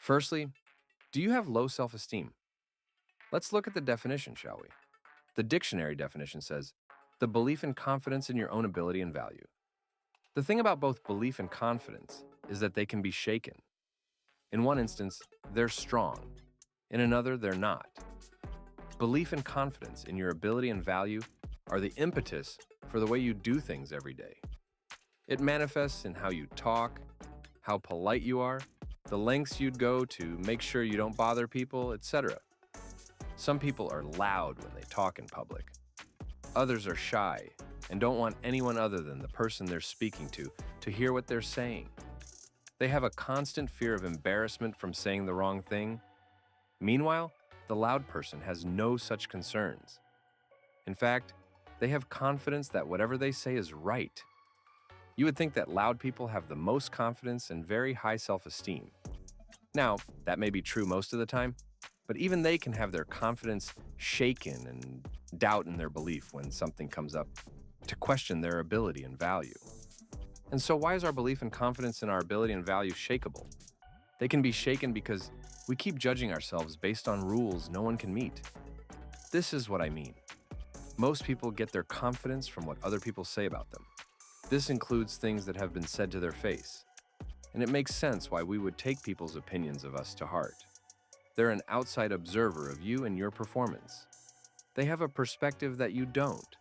Firstly, do you have low self-esteem? Let's look at the definition, shall we? The dictionary definition says, the belief and confidence in your own ability and value. The thing about both belief and confidence is that they can be shaken. In one instance, they're strong. In another, they're not. Belief and confidence in your ability and value are the impetus for the way you do things every day. It manifests in how you talk, how polite you are, the lengths you'd go to make sure you don't bother people, etc. Some people are loud when they talk in public. Others are shy and don't want anyone other than the person they're speaking to hear what they're saying. They have a constant fear of embarrassment from saying the wrong thing. Meanwhile, the loud person has no such concerns. In fact, they have confidence that whatever they say is right. You would think that loud people have the most confidence and very high self-esteem. Now, that may be true most of the time, but even they can have their confidence shaken and doubt in their belief when something comes up to question their ability and value. And so why is our belief and confidence in our ability and value shakeable? They can be shaken because we keep judging ourselves based on rules no one can meet. This is what I mean. Most people get their confidence from what other people say about them. This includes things that have been said to their face. And it makes sense why we would take people's opinions of us to heart. They're an outside observer of you and your performance. They have a perspective that you don't.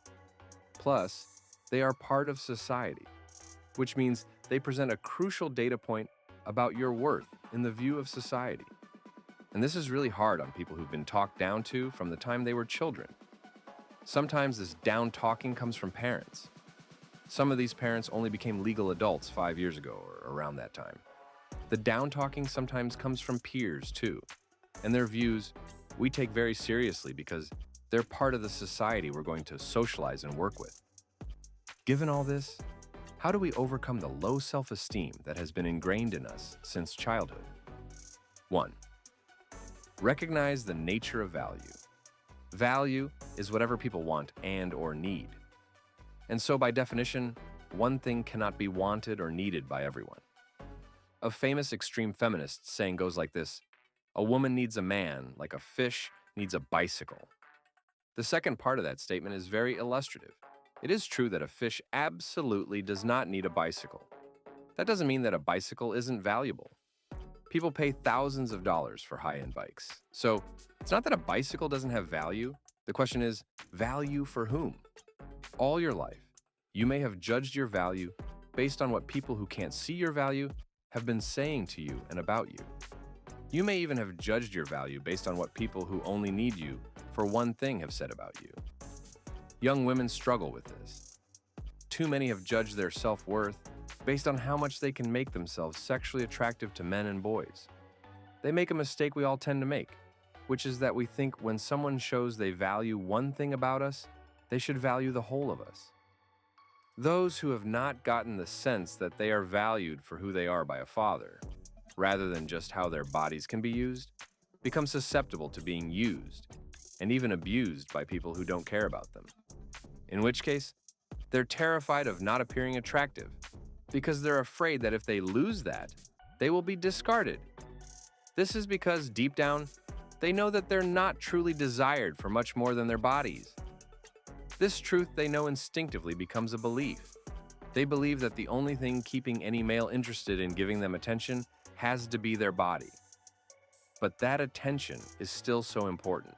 Plus, they are part of society, which means they present a crucial data point about your worth in the view of society. And this is really hard on people who've been talked down to from the time they were children. Sometimes this down talking comes from parents. Some of these parents only became legal adults 5 years ago or around that time. The down talking sometimes comes from peers too, and their views we take very seriously because they're part of the society we're going to socialize and work with. Given all this, how do we overcome the low self-esteem that has been ingrained in us since childhood? 1. Recognize the nature of value. Value is whatever people want and or need. And so by definition, one thing cannot be wanted or needed by everyone. A famous extreme feminist saying goes like this: a woman needs a man like a fish needs a bicycle. The second part of that statement is very illustrative. It is true that a fish absolutely does not need a bicycle. That doesn't mean that a bicycle isn't valuable. People pay thousands of dollars for high-end bikes. So it's not that a bicycle doesn't have value. The question is, value for whom? All your life, you may have judged your value based on what people who can't see your value have been saying to you and about you. You may even have judged your value based on what people who only need you for one thing have said about you. Young women struggle with this. Too many have judged their self-worth based on how much they can make themselves sexually attractive to men and boys. They make a mistake we all tend to make, which is that we think when someone shows they value one thing about us, they should value the whole of us. Those who have not gotten the sense that they are valued for who they are by a father, rather than just how their bodies can be used, become susceptible to being used, and even abused by people who don't care about them. In which case, they're terrified of not appearing attractive, because they're afraid that if they lose that, they will be discarded. This is because, deep down, they know that they're not truly desired for much more than their bodies. This truth they know instinctively becomes a belief. They believe that the only thing keeping any male interested in giving them attention has to be their body. But that attention is still so important.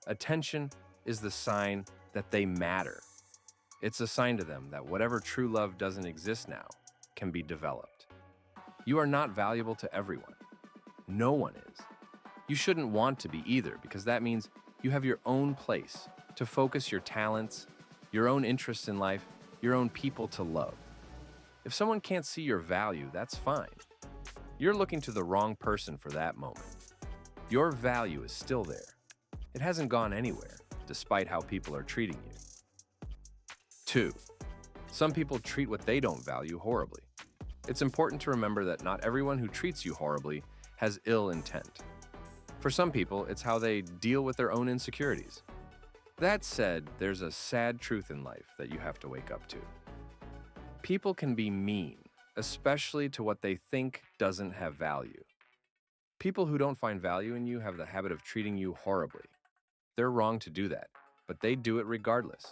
Attention is the sign that they matter. It's a sign to them that whatever true love doesn't exist now can be developed. You are not valuable to everyone. No one is. You shouldn't want to be either, because that means you have your own place to focus your talents, your own interests in life, your own people to love. If someone can't see your value, that's fine. You're looking to the wrong person for that moment. Your value is still there. It hasn't gone anywhere, despite how people are treating you. 2. Some people treat what they don't value horribly. It's important to remember that not everyone who treats you horribly has ill intent. For some people, it's how they deal with their own insecurities. That said, there's a sad truth in life that you have to wake up to. People can be mean, especially to what they think doesn't have value. People who don't find value in you have the habit of treating you horribly. They're wrong to do that, but they do it regardless.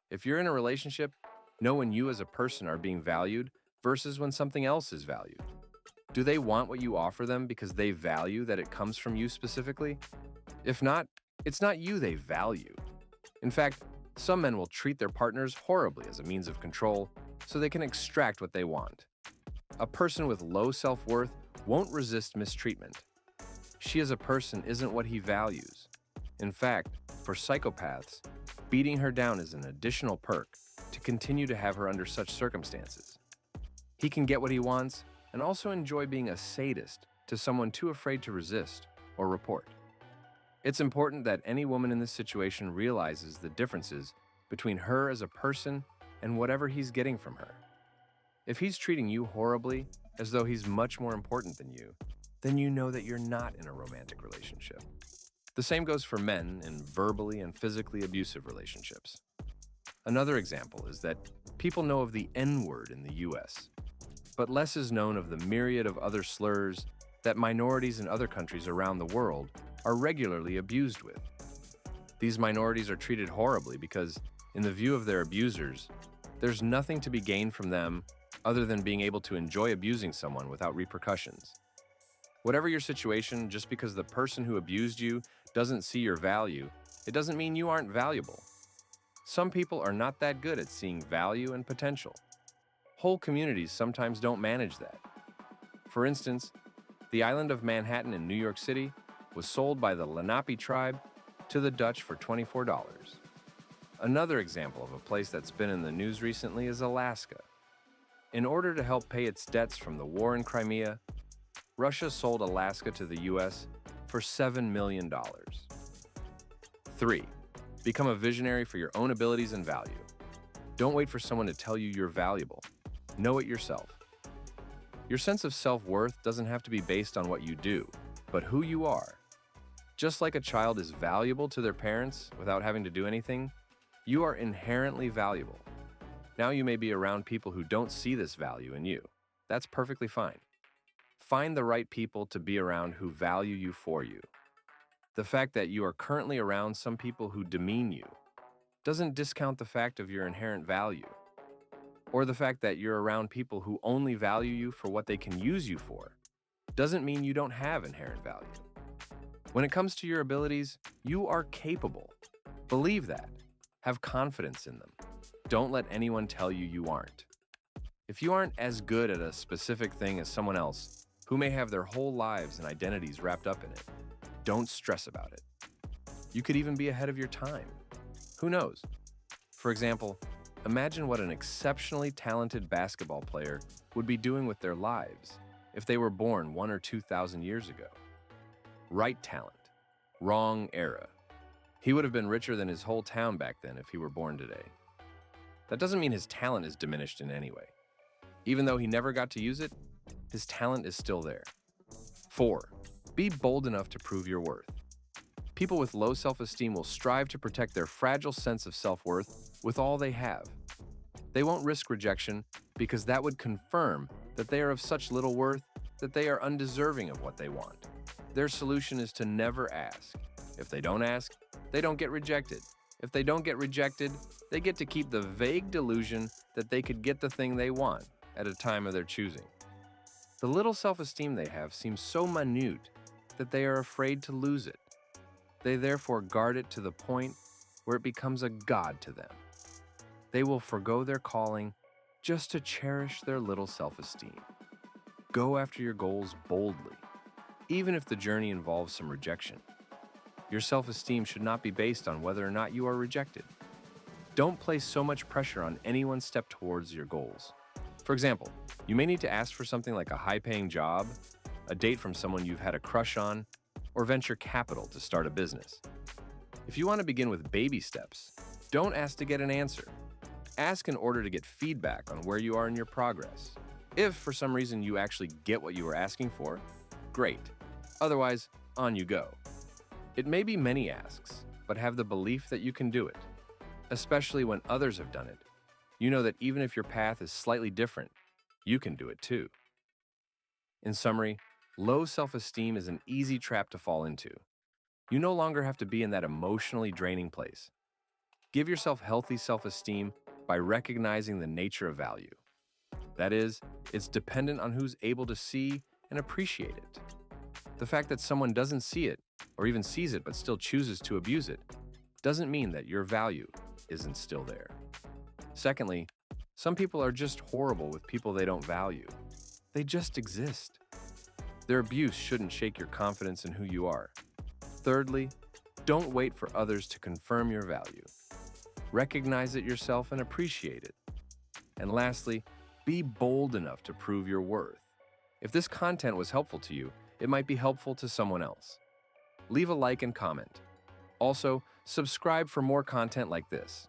If you're in a relationship, know when you as a person are being valued versus when something else is valued. Do they want what you offer them because they value that it comes from you specifically? If not, it's not you they value. In fact, some men will treat their partners horribly as a means of control so they can extract what they want. A person with low self-worth won't resist mistreatment. She as a person isn't what he values. In fact, for psychopaths, beating her down is an additional perk to continue to have her under such circumstances. He can get what he wants and also enjoy being a sadist to someone too afraid to resist or report. It's important that any woman in this situation realizes the differences between her as a person and whatever he's getting from her. If he's treating you horribly, as though he's much more important than you, then you know that you're not in a romantic relationship. The same goes for men in verbally and physically abusive relationships. Another example is that people know of the N-word in the US, but less is known of the myriad of other slurs that minorities in other countries around the world are regularly abused with. These minorities are treated horribly because, in the view of their abusers, there's nothing to be gained from them other than being able to enjoy abusing someone without repercussions. Whatever your situation, just because the person who abused you doesn't see your value, it doesn't mean you aren't valuable. Some people are not that good at seeing value and potential. Whole communities sometimes don't manage that. For instance, the island of Manhattan in New York City was sold by the Lenape tribe to the Dutch for $24. Another example of a place that's been in the news recently is Alaska. In order to help pay its debts from the war in Crimea, Russia sold Alaska to the US for $7 million. 3. Become a visionary for your own abilities and value. Don't wait for someone to tell you you're valuable. Know it yourself. Your sense of self-worth doesn't have to be based on what you do, but who you are. Just like a child is valuable to their parents without having to do anything, you are inherently valuable. Now you may be around people who don't see this value in you. That's perfectly fine. Find the right people to be around who value you for you. The fact that you are currently around some people who demean you doesn't discount the fact of your inherent value, or the fact that you're around people who only value you for what they can use you for doesn't mean you don't have inherent value. When it comes to your abilities, you are capable. Believe that. Have confidence in them. Don't let anyone tell you you aren't. If you aren't as good at a specific thing as someone else, who may have their whole lives and identities wrapped up in it, don't stress about it. You could even be ahead of your time. Who knows? For example, imagine what an exceptionally talented basketball player would be doing with their lives if they were born 1,000 or 2,000 years ago. Right talent, wrong era. He would have been richer than his whole town back then if he were born today. That doesn't mean his talent is diminished in any way. Even though he never got to use it, his talent is still there. 4. Be bold enough to prove your worth. People with low self-esteem will strive to protect their fragile sense of self-worth with all they have. They won't risk rejection because that would confirm that they are of such little worth that they are undeserving of what they want. Their solution is to never ask. If they don't ask, they don't get rejected. If they don't get rejected, they get to keep the vague delusion that they could get the thing they want at a time of their choosing. The little self-esteem they have seems so minute that they are afraid to lose it. They therefore guard it to the point where it becomes a god to them. They will forgo their calling just to cherish their little self-esteem. Go after your goals boldly, even if the journey involves some rejection. Your self-esteem should not be based on whether or not you are rejected. Don't place so much pressure on anyone's step towards your goals. For example, you may need to ask for something like a high-paying job, a date from someone you've had a crush on, or venture capital to start a business. If you want to begin with baby steps, don't ask to get an answer. Ask in order to get feedback on where you are in your progress. If, for some reason, you actually get what you were asking for, great. Otherwise, on you go. It may be many asks, but have the belief that you can do it. Especially when others have done it. You know that even if your path is slightly different, you can do it too. In summary, Low self-esteem is an easy trap to fall into. You no longer have to be in that emotionally draining place. Give yourself healthy self-esteem by recognizing the nature of value. That is, it's dependent on who's able to see and appreciate it. The fact that someone doesn't see it, or even sees it but still chooses to abuse it, doesn't mean that your value isn't still there. Secondly, some people are just horrible with people they don't value. They just exist. Their abuse shouldn't shake your confidence in who you are. Thirdly, don't wait for others to confirm your value. Recognize it yourself and appreciate it. And lastly, be bold enough to prove your worth. If this content was helpful to you, it might be helpful to someone else. Leave a like and comment. Also, subscribe for more content like this.